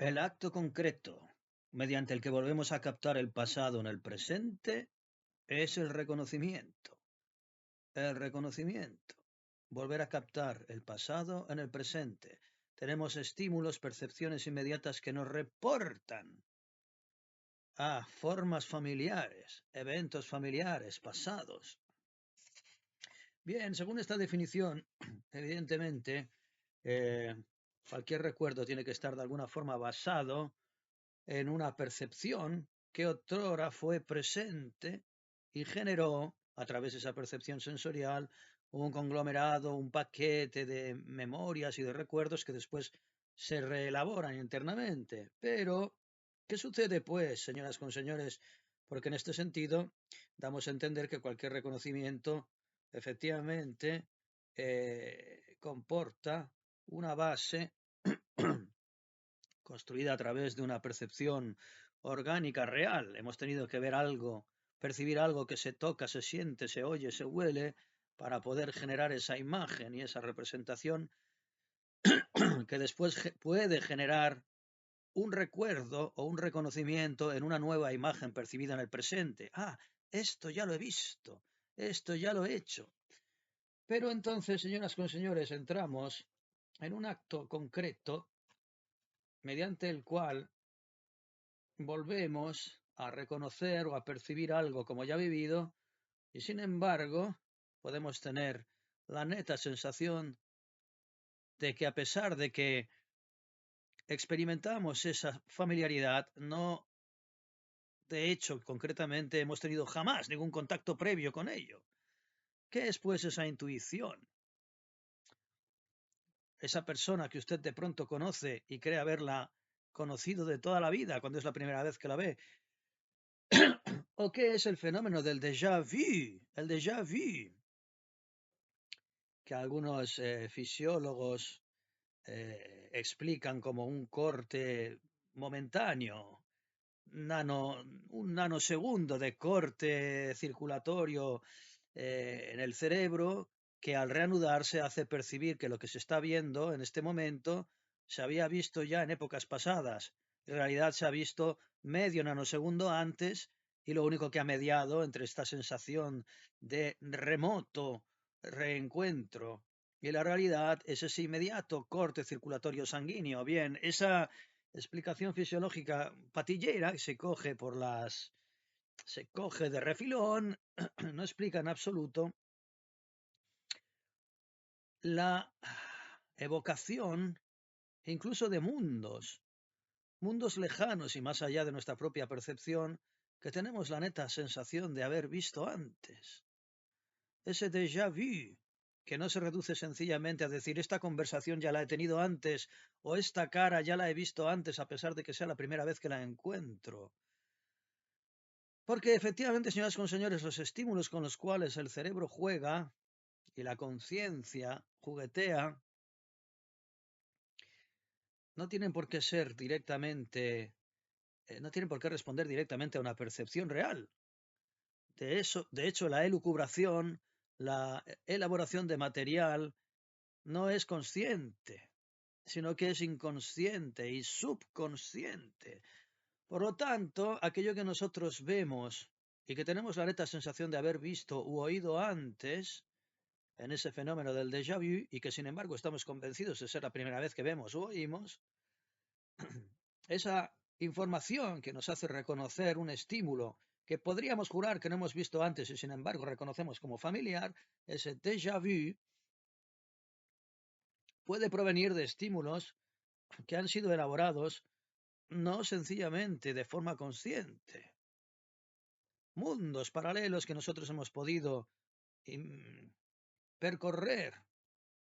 El acto concreto, mediante el que volvemos a captar el pasado en el presente, es el reconocimiento. El reconocimiento. Volver a captar el pasado en el presente. Tenemos estímulos, percepciones inmediatas que nos reportan a formas familiares, eventos familiares pasados. Bien, según esta definición, evidentemente, eh, cualquier recuerdo tiene que estar de alguna forma basado en una percepción que otrora fue presente y generó, a través de esa percepción sensorial, un conglomerado, un paquete de memorias y de recuerdos que después se reelaboran internamente. Pero, ¿qué sucede pues, señoras con señores? Porque en este sentido damos a entender que cualquier reconocimiento efectivamente comporta una base construida a través de una percepción orgánica real. Hemos tenido que ver algo, percibir algo que se toca, se siente, se oye, se huele, para poder generar esa imagen y esa representación que después puede generar un recuerdo o un reconocimiento en una nueva imagen percibida en el presente. Ah, esto ya lo he visto, esto ya lo he hecho. Pero entonces, señoras con señores, entramos en un acto concreto mediante el cual volvemos a reconocer o a percibir algo como ya vivido y sin embargo podemos tener la neta sensación de que a pesar de que experimentamos esa familiaridad, no, de hecho, concretamente hemos tenido jamás ningún contacto previo con ello. ¿Qué es pues esa intuición? Esa persona que usted de pronto conoce y cree haberla conocido de toda la vida cuando es la primera vez que la ve. ¿O qué es el fenómeno del déjà vu? El déjà vu, que algunos fisiólogos explican como un corte momentáneo, nano, un nanosegundo de corte circulatorio en el cerebro que al reanudarse hace percibir que lo que se está viendo en este momento se había visto ya en épocas pasadas. En realidad se ha visto medio nanosegundo antes y lo único que ha mediado entre esta sensación de remoto reencuentro y la realidad es ese inmediato corte circulatorio sanguíneo. Bien, esa explicación fisiológica patillera que se coge de refilón, no explica en absoluto la evocación incluso de mundos lejanos y más allá de nuestra propia percepción, que tenemos la neta sensación de haber visto antes. Ese déjà vu, que no se reduce sencillamente a decir esta conversación ya la he tenido antes o esta cara ya la he visto antes a pesar de que sea la primera vez que la encuentro. Porque efectivamente, señoras con señores, los estímulos con los cuales el cerebro juega y la conciencia juguetea no tienen por qué ser directamente, no tienen por qué responder directamente a una percepción real. De hecho, la elucubración, la elaboración de material, no es consciente, sino que es inconsciente y subconsciente. Por lo tanto, aquello que nosotros vemos y que tenemos la neta sensación de haber visto u oído antes, en ese fenómeno del déjà vu, y que sin embargo estamos convencidos de ser la primera vez que vemos o oímos, esa información que nos hace reconocer un estímulo que podríamos jurar que no hemos visto antes y sin embargo reconocemos como familiar, ese déjà vu puede provenir de estímulos que han sido elaborados no sencillamente de forma consciente. Mundos paralelos que nosotros hemos podido percorrer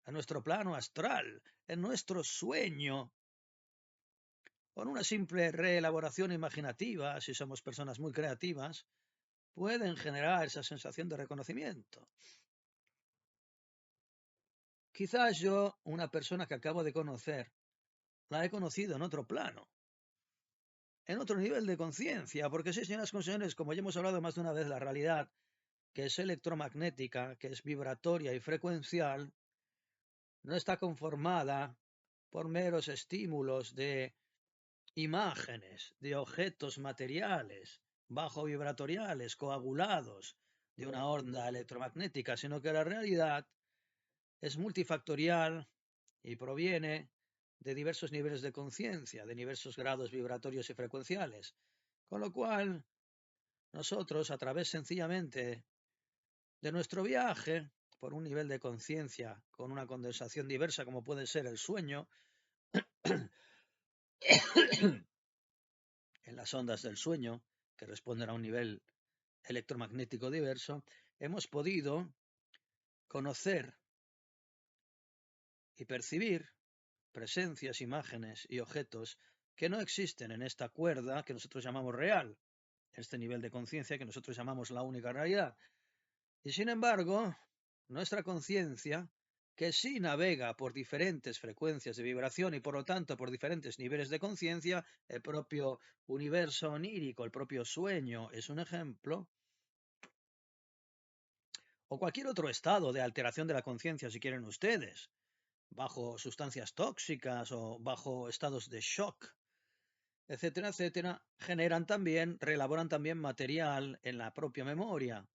en nuestro plano astral, en nuestro sueño, con una simple reelaboración imaginativa, si somos personas muy creativas, pueden generar esa sensación de reconocimiento. Quizás yo, una persona que acabo de conocer, la he conocido en otro plano, en otro nivel de conciencia, porque sí, señoras y señores, como ya hemos hablado más de una vez, la realidad, que es electromagnética, que es vibratoria y frecuencial, no está conformada por meros estímulos de imágenes de objetos materiales bajo vibratoriales coagulados de una onda electromagnética, sino que la realidad es multifactorial y proviene de diversos niveles de conciencia, de diversos grados vibratorios y frecuenciales. Con lo cual, nosotros, a través sencillamente de nuestro viaje, por un nivel de conciencia con una condensación diversa como puede ser el sueño, en las ondas del sueño, que responden a un nivel electromagnético diverso, hemos podido conocer y percibir presencias, imágenes y objetos que no existen en esta cuerda que nosotros llamamos real, este nivel de conciencia que nosotros llamamos la única realidad. Y sin embargo, nuestra conciencia, que sí navega por diferentes frecuencias de vibración y por lo tanto por diferentes niveles de conciencia, el propio universo onírico, el propio sueño es un ejemplo, o cualquier otro estado de alteración de la conciencia, si quieren ustedes, bajo sustancias tóxicas o bajo estados de shock, etcétera, etcétera, reelaboran también material en la propia memoria.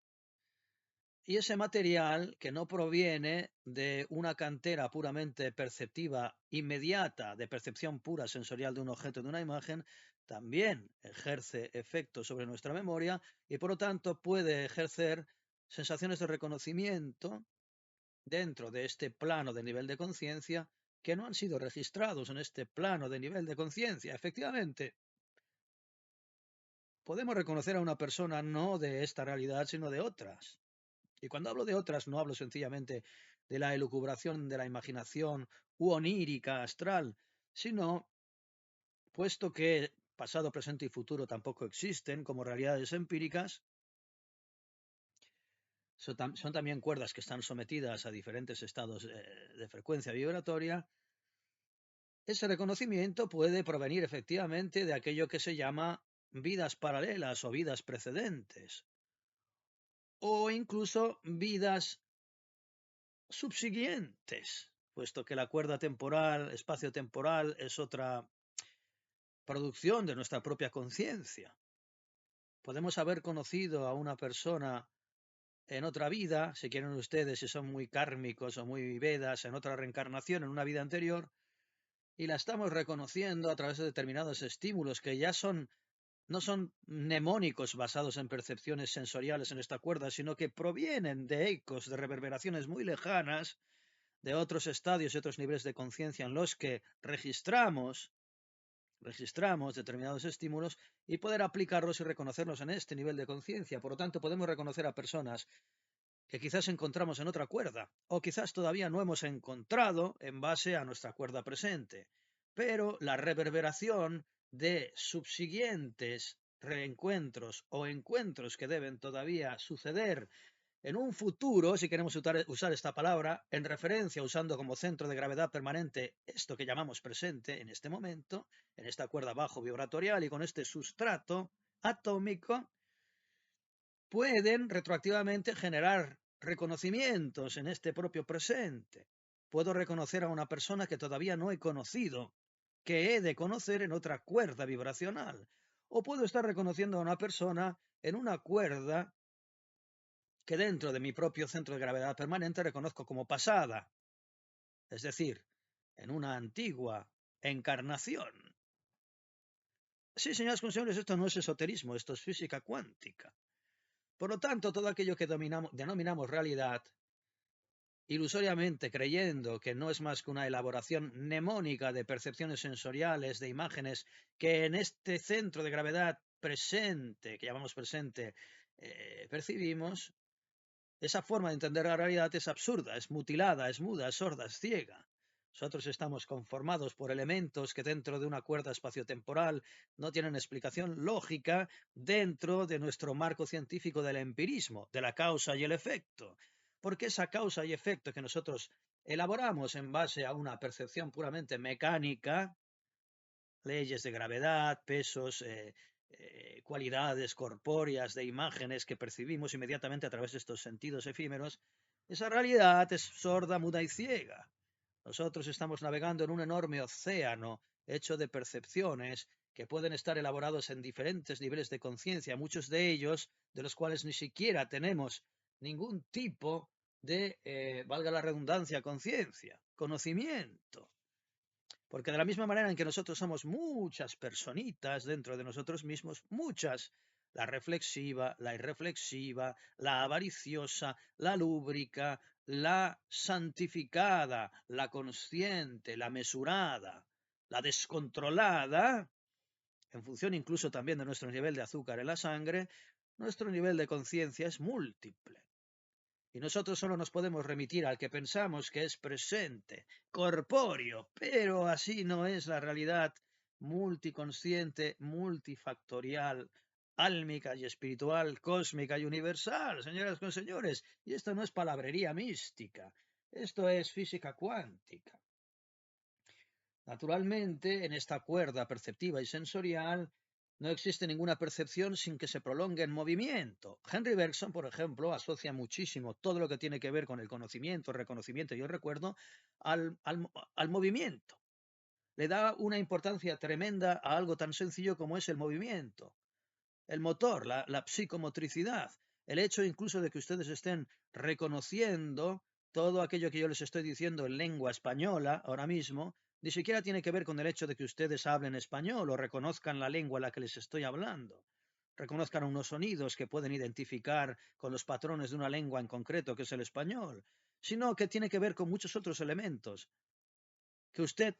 Y ese material que no proviene de una cantera puramente perceptiva, inmediata, de percepción pura sensorial de un objeto, de una imagen, también ejerce efecto sobre nuestra memoria y por lo tanto puede ejercer sensaciones de reconocimiento dentro de este plano de nivel de conciencia que no han sido registrados en este plano de nivel de conciencia. Efectivamente, podemos reconocer a una persona no de esta realidad, sino de otras. Y cuando hablo de otras, no hablo sencillamente de la elucubración de la imaginación u onírica astral, sino, puesto que pasado, presente y futuro tampoco existen como realidades empíricas, son también cuerdas que están sometidas a diferentes estados de frecuencia vibratoria. Ese reconocimiento puede provenir efectivamente de aquello que se llama vidas paralelas o vidas precedentes, o incluso vidas subsiguientes, puesto que la cuerda temporal, espacio-temporal, es otra producción de nuestra propia conciencia. Podemos haber conocido a una persona en otra vida, si quieren ustedes, si son muy kármicos o muy vedas, en otra reencarnación, en una vida anterior, y la estamos reconociendo a través de determinados estímulos que ya no son mnemónicos basados en percepciones sensoriales en esta cuerda, sino que provienen de ecos, de reverberaciones muy lejanas, de otros estadios y otros niveles de conciencia en los que registramos determinados estímulos y poder aplicarlos y reconocerlos en este nivel de conciencia. Por lo tanto, podemos reconocer a personas que quizás encontramos en otra cuerda o quizás todavía no hemos encontrado en base a nuestra cuerda presente. Pero la reverberación de subsiguientes reencuentros o encuentros que deben todavía suceder en un futuro, si queremos usar esta palabra, en referencia usando como centro de gravedad permanente esto que llamamos presente en este momento, en esta cuerda bajo vibratorial y con este sustrato atómico, pueden retroactivamente generar reconocimientos en este propio presente. Puedo reconocer a una persona que todavía no he conocido, que he de conocer en otra cuerda vibracional. O puedo estar reconociendo a una persona en una cuerda que dentro de mi propio centro de gravedad permanente reconozco como pasada, es decir, en una antigua encarnación. Sí, señoras y señores, esto no es esoterismo, esto es física cuántica. Por lo tanto, todo aquello que denominamos realidad, ilusoriamente creyendo que no es más que una elaboración mnemónica de percepciones sensoriales, de imágenes, que en este centro de gravedad presente, que llamamos presente, percibimos, esa forma de entender la realidad es absurda, es mutilada, es muda, es sorda, es ciega. Nosotros estamos conformados por elementos que dentro de una cuerda espaciotemporal no tienen explicación lógica dentro de nuestro marco científico del empirismo, de la causa y el efecto. Porque esa causa y efecto que nosotros elaboramos en base a una percepción puramente mecánica, leyes de gravedad, pesos, cualidades corpóreas de imágenes que percibimos inmediatamente a través de estos sentidos efímeros, esa realidad es sorda, muda y ciega. Nosotros estamos navegando en un enorme océano hecho de percepciones que pueden estar elaborados en diferentes niveles de conciencia, muchos de ellos de los cuales ni siquiera tenemos ningún tipo de, valga la redundancia, conciencia, conocimiento. Porque de la misma manera en que nosotros somos muchas personitas dentro de nosotros mismos, muchas, la reflexiva, la irreflexiva, la avariciosa, la lúbrica, la santificada, la consciente, la mesurada, la descontrolada, en función incluso también de nuestro nivel de azúcar en la sangre, nuestro nivel de conciencia es múltiple. Y nosotros solo nos podemos remitir al que pensamos que es presente, corpóreo, pero así no es la realidad multiconsciente, multifactorial, álmica y espiritual, cósmica y universal, señoras y señores. Y esto no es palabrería mística, esto es física cuántica. Naturalmente, en esta cuerda perceptiva y sensorial, no existe ninguna percepción sin que se prolongue en movimiento. Henry Bergson, por ejemplo, asocia muchísimo todo lo que tiene que ver con el conocimiento, el reconocimiento y el recuerdo al movimiento. Le da una importancia tremenda a algo tan sencillo como es el movimiento, el motor, la psicomotricidad, el hecho incluso de que ustedes estén reconociendo todo aquello que yo les estoy diciendo en lengua española ahora mismo, ni siquiera tiene que ver con el hecho de que ustedes hablen español o reconozcan la lengua a la que les estoy hablando, reconozcan unos sonidos que pueden identificar con los patrones de una lengua en concreto, que es el español, sino que tiene que ver con muchos otros elementos que usted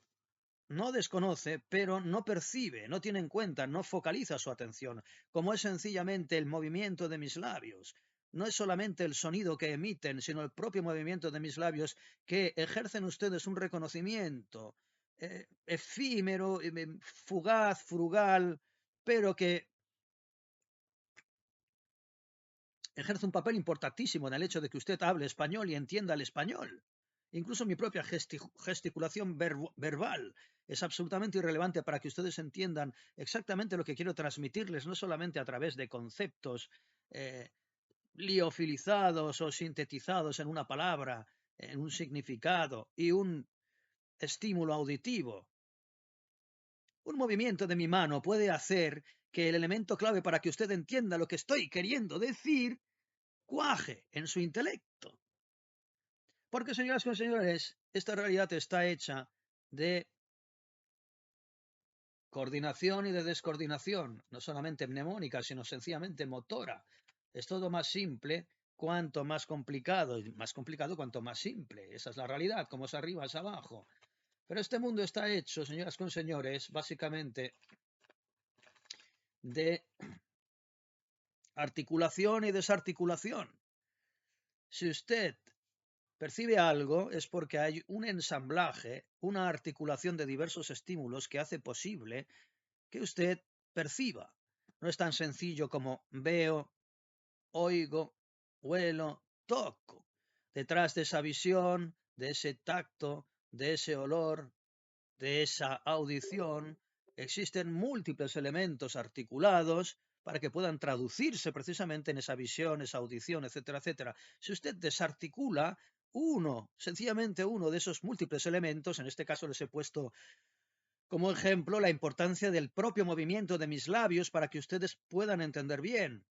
no desconoce, pero no percibe, no tiene en cuenta, no focaliza su atención, como es sencillamente el movimiento de mis labios. No es solamente el sonido que emiten, sino el propio movimiento de mis labios que ejercen ustedes un reconocimiento efímero, fugaz, frugal, pero que ejerce un papel importantísimo en el hecho de que usted hable español y entienda el español. Incluso mi propia gesticulación verbal es absolutamente irrelevante para que ustedes entiendan exactamente lo que quiero transmitirles, no solamente a través de conceptos eh, liofilizados o sintetizados en una palabra, en un significado y un estímulo auditivo. Un movimiento de mi mano puede hacer que el elemento clave para que usted entienda lo que estoy queriendo decir cuaje en su intelecto. Porque, señoras y señores, esta realidad está hecha de coordinación y de descoordinación, no solamente mnemónica, sino sencillamente motora. Es todo más simple cuanto más complicado, y más complicado cuanto más simple. Esa es la realidad, como es arriba es abajo. Pero este mundo está hecho, señoras y señores, básicamente de articulación y desarticulación. Si usted percibe algo es porque hay un ensamblaje, una articulación de diversos estímulos que hace posible que usted perciba. No es tan sencillo como veo, oigo, huelo, toco. Detrás de esa visión, de ese tacto, de ese olor, de esa audición, existen múltiples elementos articulados para que puedan traducirse precisamente en esa visión, esa audición, etcétera, etcétera. Si usted desarticula uno, sencillamente uno de esos múltiples elementos, en este caso les he puesto como ejemplo la importancia del propio movimiento de mis labios para que ustedes puedan entender bien.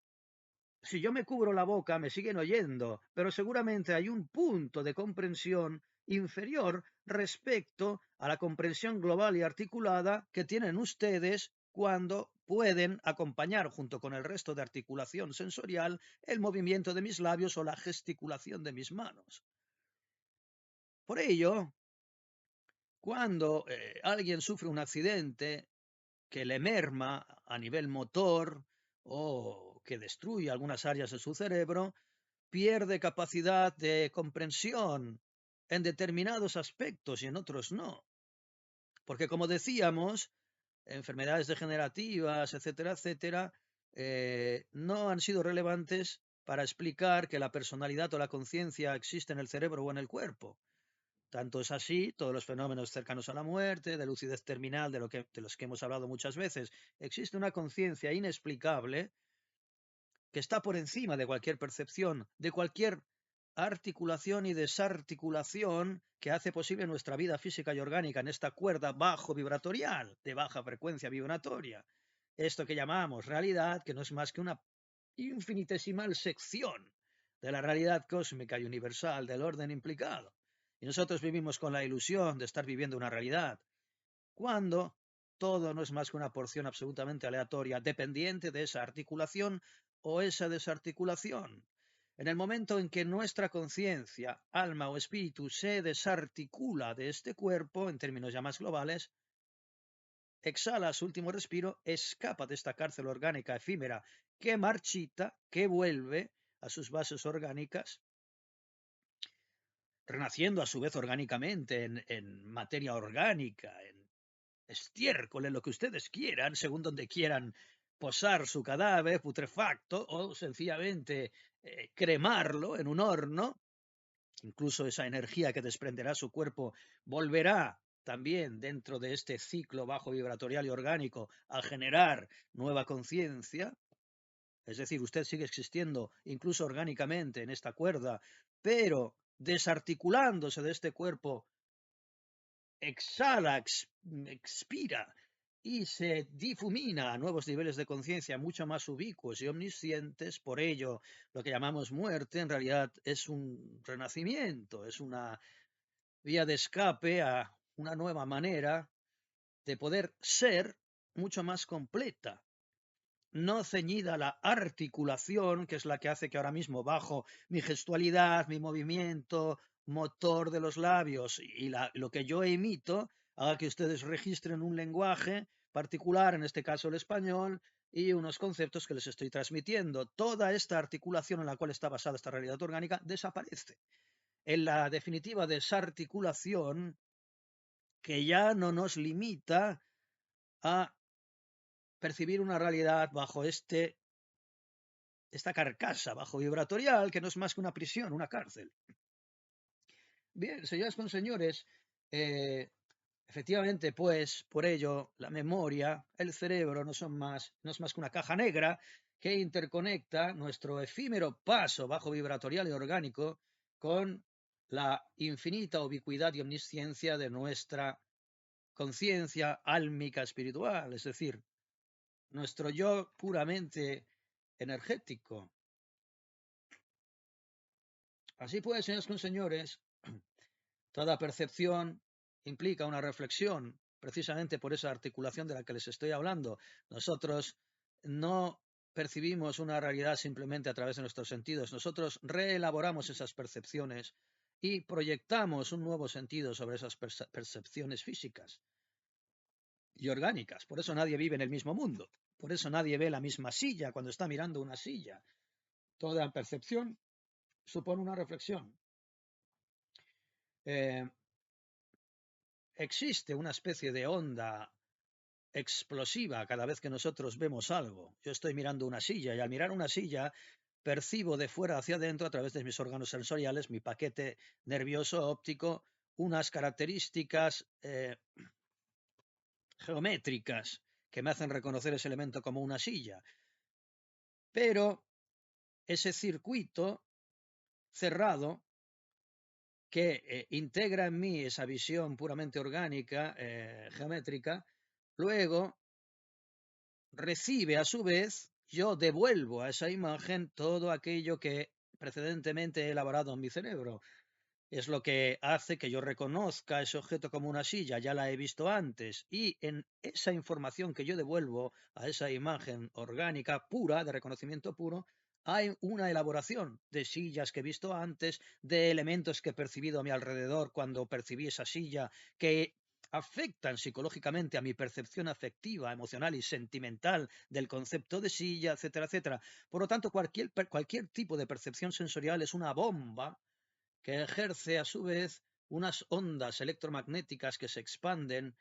Si yo me cubro la boca, me siguen oyendo, pero seguramente hay un punto de comprensión inferior respecto a la comprensión global y articulada que tienen ustedes cuando pueden acompañar junto con el resto de articulación sensorial el movimiento de mis labios o la gesticulación de mis manos. Por ello, cuando alguien sufre un accidente que le merma a nivel motor o que destruye algunas áreas de su cerebro, pierde capacidad de comprensión en determinados aspectos y en otros no. Porque como decíamos, enfermedades degenerativas, etcétera, etcétera, no han sido relevantes para explicar que la personalidad o la conciencia existe en el cerebro o en el cuerpo. Tanto es así, todos los fenómenos cercanos a la muerte, de lucidez terminal, de los que hemos hablado muchas veces, existe una conciencia inexplicable que está por encima de cualquier percepción, de cualquier articulación y desarticulación que hace posible nuestra vida física y orgánica en esta cuerda bajo vibratorial, de baja frecuencia vibratoria. Esto que llamamos realidad, que no es más que una infinitesimal sección de la realidad cósmica y universal del orden implicado. Y nosotros vivimos con la ilusión de estar viviendo una realidad, cuando todo no es más que una porción absolutamente aleatoria, dependiente de esa articulación o esa desarticulación. En el momento en que nuestra conciencia, alma o espíritu se desarticula de este cuerpo, en términos ya más globales, exhala su último respiro, escapa de esta cárcel orgánica efímera que marchita, que vuelve a sus bases orgánicas, renaciendo a su vez orgánicamente en materia orgánica, en estiércol, en lo que ustedes quieran, según donde quieran posar su cadáver putrefacto o sencillamente cremarlo en un horno. Incluso esa energía que desprenderá su cuerpo volverá también dentro de este ciclo bajo vibratorial y orgánico a generar nueva conciencia. Es decir, usted sigue existiendo incluso orgánicamente en esta cuerda, pero desarticulándose de este cuerpo, exhala, expira y se difumina a nuevos niveles de conciencia mucho más ubicuos y omniscientes. Por ello, lo que llamamos muerte en realidad es un renacimiento, es una vía de escape a una nueva manera de poder ser mucho más completa, no ceñida a la articulación, que es la que hace que ahora mismo bajo mi gestualidad, mi movimiento, motor de los labios y lo que yo emito, haga que ustedes registren un lenguaje particular, en este caso el español, y unos conceptos que les estoy transmitiendo. Toda esta articulación en la cual está basada esta realidad orgánica desaparece. En la definitiva desarticulación, que ya no nos limita a percibir una realidad bajo esta carcasa bajo vibratorial, que no es más que una prisión, una cárcel. Bien, señoras con señores, efectivamente, pues, por ello, la memoria, el cerebro no es más que una caja negra que interconecta nuestro efímero paso bajo vibratorial y orgánico con la infinita ubicuidad y omnisciencia de nuestra conciencia álmica espiritual, es decir, nuestro yo puramente energético. Así pues, señores con señores, toda percepción implica una reflexión, precisamente por esa articulación de la que les estoy hablando. Nosotros no percibimos una realidad simplemente a través de nuestros sentidos, nosotros reelaboramos esas percepciones y proyectamos un nuevo sentido sobre esas percepciones físicas y orgánicas. Por eso nadie vive en el mismo mundo, por eso nadie ve la misma silla cuando está mirando una silla. Toda percepción supone una reflexión. Existe una especie de onda explosiva cada vez que nosotros vemos algo. Yo estoy mirando una silla y al mirar una silla percibo de fuera hacia adentro a través de mis órganos sensoriales, mi paquete nervioso óptico, unas características geométricas que me hacen reconocer ese elemento como una silla. Pero ese circuito cerrado que integra en mí esa visión puramente orgánica, geométrica, luego recibe a su vez, yo devuelvo a esa imagen todo aquello que precedentemente he elaborado en mi cerebro. Es lo que hace que yo reconozca ese objeto como una silla, ya la he visto antes, y en esa información que yo devuelvo a esa imagen orgánica pura, de reconocimiento puro, hay una elaboración de sillas que he visto antes, de elementos que he percibido a mi alrededor cuando percibí esa silla, que afectan psicológicamente a mi percepción afectiva, emocional y sentimental del concepto de silla, etcétera, etcétera. Por lo tanto, cualquier tipo de percepción sensorial es una bomba que ejerce a su vez unas ondas electromagnéticas que se expanden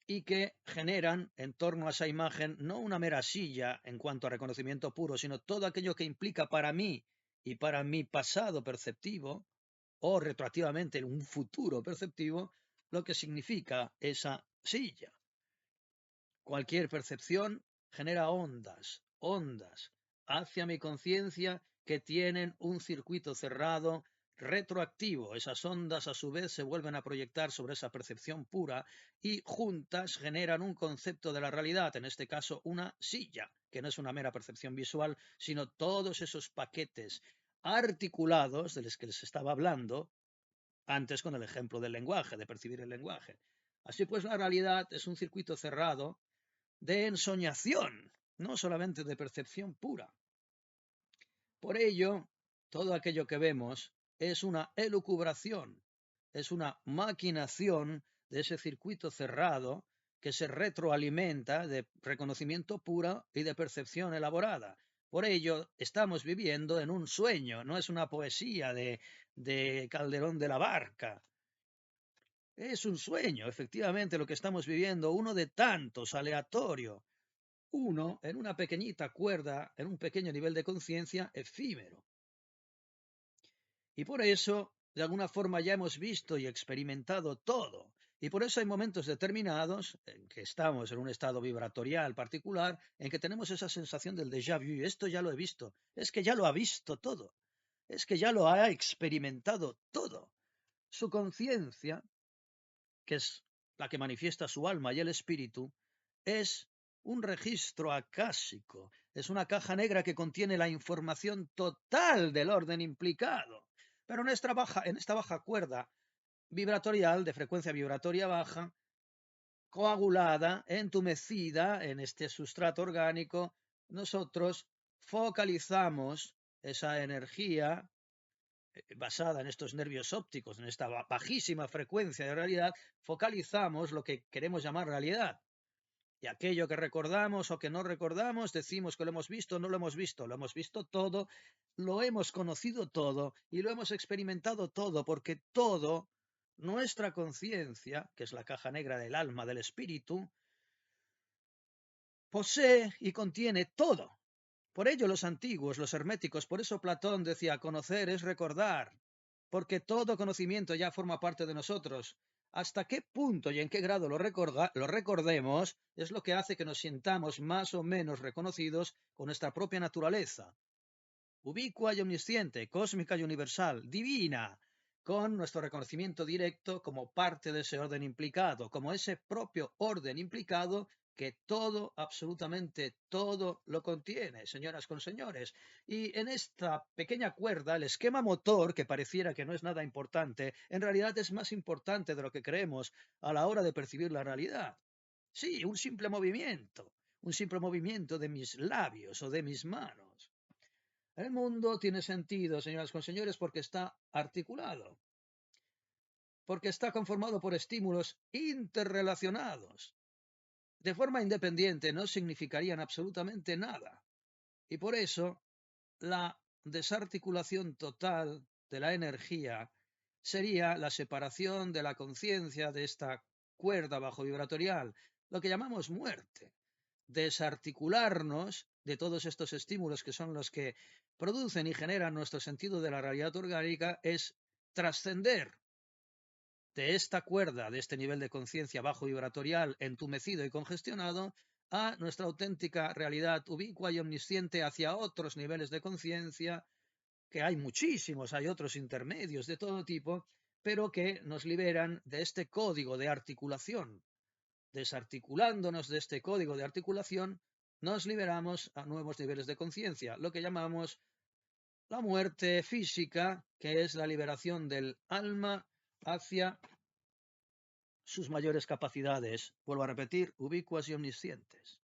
y que generan en torno a esa imagen no una mera silla en cuanto a reconocimiento puro, sino todo aquello que implica para mí y para mi pasado perceptivo o retroactivamente un futuro perceptivo, lo que significa esa silla. Cualquier percepción genera ondas hacia mi conciencia que tienen un circuito cerrado retroactivo. Esas ondas a su vez se vuelven a proyectar sobre esa percepción pura y juntas generan un concepto de la realidad, en este caso una silla, que no es una mera percepción visual, sino todos esos paquetes articulados de los que les estaba hablando antes con el ejemplo del lenguaje, de percibir el lenguaje. Así pues, la realidad es un circuito cerrado de ensoñación, no solamente de percepción pura. Por ello, todo aquello que vemos es una elucubración, es una maquinación de ese circuito cerrado que se retroalimenta de reconocimiento puro y de percepción elaborada. Por ello, estamos viviendo en un sueño, no es una poesía de Calderón de la Barca. Es un sueño, efectivamente, lo que estamos viviendo, uno de tantos, aleatorio, uno en una pequeñita cuerda, en un pequeño nivel de conciencia efímero. Y por eso, de alguna forma, ya hemos visto y experimentado todo. Y por eso hay momentos determinados en que estamos en un estado vibratorial particular, en que tenemos esa sensación del déjà vu. Esto ya lo he visto. Es que ya lo ha visto todo. Es que ya lo ha experimentado todo. Su conciencia, que es la que manifiesta su alma y el espíritu, es un registro acásico. Es una caja negra que contiene la información total del orden implicado. Pero en esta baja cuerda vibratorial, de frecuencia vibratoria baja, coagulada, entumecida en este sustrato orgánico, nosotros focalizamos esa energía basada en estos nervios ópticos, en esta bajísima frecuencia de realidad, focalizamos lo que queremos llamar realidad. Y aquello que recordamos o que no recordamos, decimos que lo hemos visto, no lo hemos visto todo, lo hemos conocido todo y lo hemos experimentado todo, porque todo, nuestra conciencia, que es la caja negra del alma, del espíritu, posee y contiene todo. Por ello los antiguos, los herméticos, por eso Platón decía, conocer es recordar, porque todo conocimiento ya forma parte de nosotros. Hasta qué punto y en qué grado lo recordemos es lo que hace que nos sintamos más o menos reconocidos con nuestra propia naturaleza, ubicua y omnisciente, cósmica y universal, divina, con nuestro reconocimiento directo como parte de ese orden implicado, como ese propio orden implicado que todo, absolutamente todo lo contiene, señoras con señores. Y en esta pequeña cuerda, el esquema motor, que pareciera que no es nada importante, en realidad es más importante de lo que creemos a la hora de percibir la realidad. Sí, un simple movimiento de mis labios o de mis manos. El mundo tiene sentido, señoras con señores, porque está articulado, porque está conformado por estímulos interrelacionados. De forma independiente no significarían absolutamente nada. Y por eso la desarticulación total de la energía sería la separación de la conciencia de esta cuerda bajo vibratorial, lo que llamamos muerte. Desarticularnos de todos estos estímulos que son los que producen y generan nuestro sentido de la realidad orgánica es trascender de esta cuerda, de este nivel de conciencia bajo vibratorial, entumecido y congestionado, a nuestra auténtica realidad ubicua y omnisciente hacia otros niveles de conciencia, que hay muchísimos, hay otros intermedios de todo tipo, pero que nos liberan de este código de articulación. Desarticulándonos de este código de articulación, nos liberamos a nuevos niveles de conciencia, lo que llamamos la muerte física, que es la liberación del alma hacia sus mayores capacidades, vuelvo a repetir, ubicuas y omniscientes.